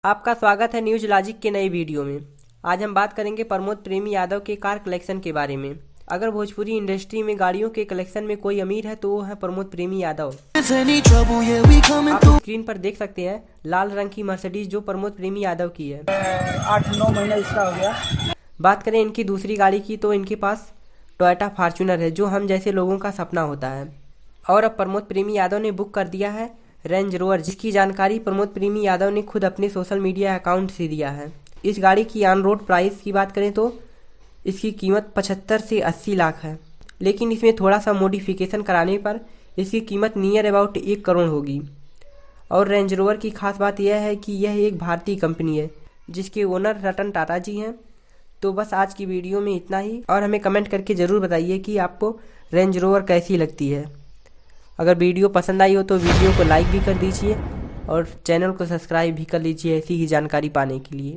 आपका स्वागत है न्यूज लॉजिक के नई वीडियो में। आज हम बात करेंगे प्रमोद प्रेमी यादव के कार कलेक्शन के बारे में। अगर भोजपुरी इंडस्ट्री में गाड़ियों के कलेक्शन में कोई अमीर है तो वो है प्रमोद प्रेमी यादव। आप स्क्रीन पर देख सकते हैं लाल रंग की मर्सिडीज जो प्रमोद प्रेमी यादव की है। 8-9 महीना इसका हो गया। बात करें इनकी दूसरी गाड़ी की तो इनके पास टोयोटा फॉर्च्यूनर है जो हम जैसे लोगों का सपना होता है। और अब प्रमोद प्रेमी यादव ने बुक कर दिया है रेंज रोवर, जिसकी जानकारी प्रमोद प्रेमी यादव ने खुद अपने सोशल मीडिया अकाउंट से दिया है। इस गाड़ी की ऑन रोड प्राइस की बात करें तो इसकी कीमत 75 से 80 लाख है, लेकिन इसमें थोड़ा सा मॉडिफिकेशन कराने पर इसकी कीमत नियर अबाउट 1 करोड़ होगी। और रेंज रोवर की खास बात यह है कि यह एक भारतीय कंपनी है जिसके ओनर रतन टाटा जी हैं। तो बस आज की वीडियो में इतना ही, और हमें कमेंट करके ज़रूर बताइए कि आपको रेंज रोवर कैसी लगती है। अगर वीडियो पसंद आई हो तो वीडियो को लाइक भी कर दीजिए और चैनल को सब्सक्राइब भी कर लीजिए ऐसी ही जानकारी पाने के लिए।